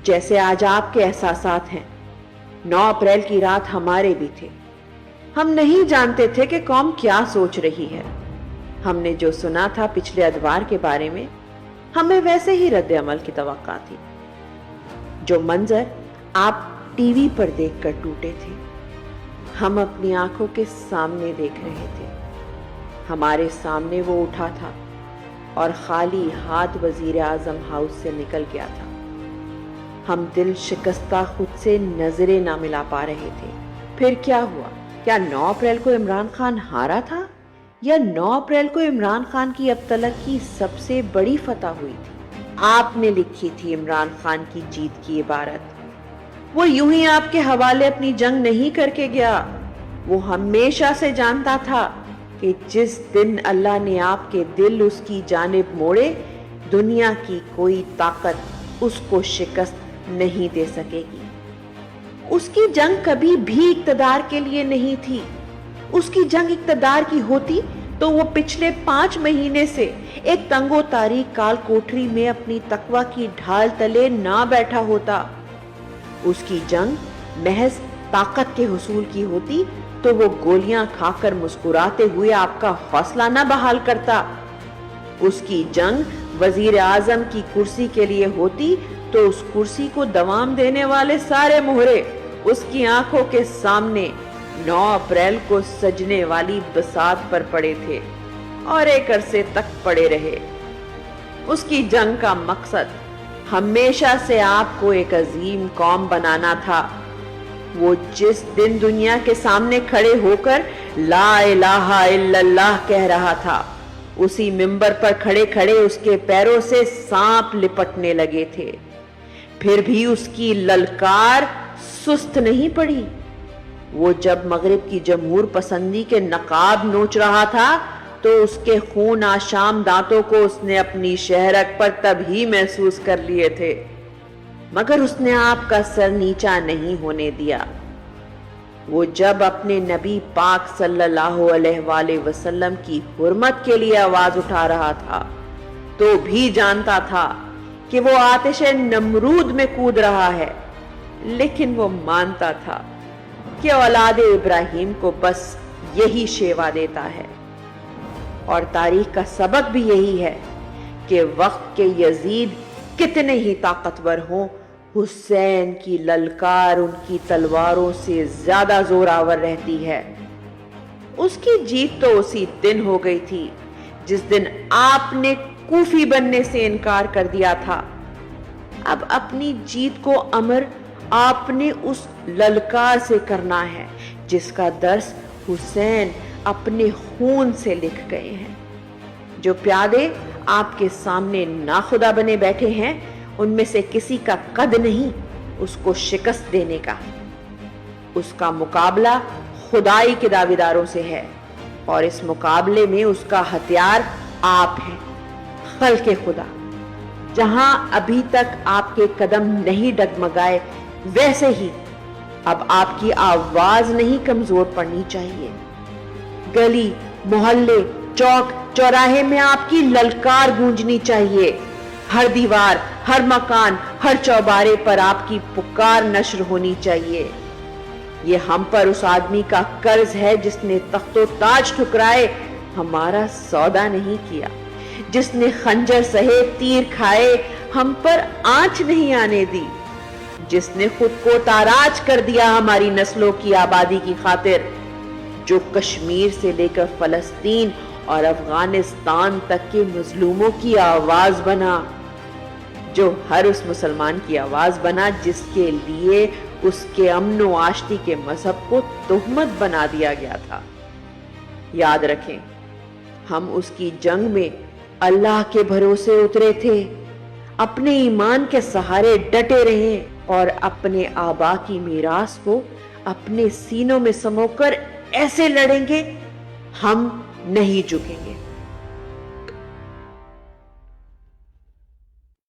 جیسے آج آپ کے احساسات ہیں، 9 اپریل کی رات ہمارے بھی تھے۔ ہم نہیں جانتے تھے کہ قوم کیا سوچ رہی ہے۔ ہم نے جو سنا تھا پچھلے اتوار کے بارے میں، ہمیں ویسے ہی رد عمل کی توقع تھی۔ جو منظر آپ ٹی وی پر دیکھ کر ٹوٹے تھے، ہم اپنی آنکھوں کے سامنے دیکھ رہے تھے۔ ہمارے سامنے وہ اٹھا تھا اور خالی ہاتھ وزیر اعظم ہاؤس سے نکل گیا تھا۔ ہم دل شکستہ خود سے نظریں نہ ملا پا رہے تھے۔ پھر کیا ہوا؟ کیا 9 اپریل کو عمران خان ہارا تھا، یا 9 اپریل کو عمران خان کی اب تلک کی سب سے بڑی فتح ہوئی تھی؟ آپ نے لکھی تھی عمران خان کی جیت کی عبارت۔ وہ یوں ہی آپ کے حوالے اپنی جنگ نہیں کر کے گیا۔ وہ ہمیشہ سے جانتا تھا کہ جس دن اللہ نے آپ کے دل اس کی جانب موڑے، دنیا کی کوئی طاقت اس کو شکست نہیں دے سکے گی۔ اس کی جنگ کبھی بھی اقتدار کے لیے نہیں تھی۔ اس کی جنگ اقتدار کی ہوتی تو وہ پچھلے 5 مہینے سے ایک تنگ و تاریک کال کوٹری میں اپنی تقوی کی ڈھال تلے نہ بیٹھا ہوتا۔ اس کی جنگ محض طاقت کے حصول کی ہوتی تو وہ گولیاں کھا کر مسکراتے ہوئے آپ کا حوصلہ نہ بحال کرتا۔ اس کی جنگ وزیر اعظم کی کرسی کے لیے ہوتی تو اس کرسی کو دوام دینے والے سارے مہرے اس کی آنکھوں کے سامنے 9 اپریل کو سجنے والی بساط پر پڑے تھے اور ایک عرصے تک پڑے رہے۔ اس کی جنگ کا مقصد ہمیشہ سے آپ کو ایک عظیم قوم بنانا تھا۔ وہ جس دن دنیا کے سامنے کھڑے ہو کر لا الہ الا اللہ کہہ رہا تھا، اسی منبر پر کھڑے کھڑے اس کے پیروں سے سانپ لپٹنے لگے تھے۔ پھر بھی اس کی للکار سست نہیں پڑی۔ وہ جب مغرب کی جمہور پسندی کے نقاب نوچ رہا تھا تو اس کے خون آشام دانتوں کو اس نے اپنی شہرک پر تب ہی محسوس کر لیے تھے، مگر اس نے آپ کا سر نیچا نہیں ہونے دیا۔ وہ جب اپنے نبی پاک صلی اللہ علیہ وآلہ وسلم کی حرمت کے لیے آواز اٹھا رہا تھا تو بھی جانتا تھا کہ وہ آتش نمرود میں کود رہا ہے، لیکن وہ مانتا تھا کہ اولاد ابراہیم کو بس یہی شیوا دیتا ہے۔ اور تاریخ کا سبق بھی یہی ہے کہ وقت کے یزید کتنے ہی طاقتور ہوں، حسین کی للکار ان کی تلواروں سے زیادہ زور آور رہتی ہے۔ اس کی جیت تو اسی دن ہو گئی تھی جس دن آپ نے کوفی بننے سے انکار کر دیا تھا۔ اب اپنی جیت کو امر آپ نے اس للکار سے کرنا ہے جس کا درس حسین اپنے خون سے لکھ گئے ہیں۔ جو پیادے آپ کے سامنے ناخدا بنے بیٹھے ہیں، ان میں سے کسی کا قد نہیں اس کو شکست دینے کا۔ اس کا مقابلہ خدائی کے دعویداروں سے ہے، اور اس مقابلے میں اس کا ہتھیار آپ ہیں، خلق خدا۔ جہاں ابھی تک آپ کے قدم نہیں ڈگمگائے، ویسے ہی اب آپ کی آواز نہیں کمزور پڑنی چاہیے۔ گلی، محلے، چوک، چوراہے میں آپ کی للکار گونجنی چاہیے۔ ہر دیوار، ہر مکان، ہر چوبارے پر آپ کی پکار نشر ہونی چاہیے۔ یہ ہم پر اس آدمی کا قرض ہے جس نے تخت و تاج ٹھکرائے، ہمارا سودا نہیں کیا، جس نے خنجر سہے تیر کھائے، ہم پر آنچ نہیں آنے دی، جس نے خود کو تاراج کر دیا ہماری نسلوں کی آبادی کی خاطر، جو کشمیر سے لے کر فلسطین اور افغانستان تک کے مظلوموں کی آواز بنا، جو ہر اس مسلمان کی آواز بنا جس کے لیے اس کے امن و آشتی کے مذہب کو تہمت بنا دیا گیا تھا۔ یاد رکھیں، ہم اس کی جنگ میں اللہ کے بھروسے اترے تھے، اپنے ایمان کے سہارے ڈٹے رہے اور اپنے آبا کی میراث کو اپنے سینوں میں سمو کر ایسے لڑیں گے، ہم نہیں جھکیں گے۔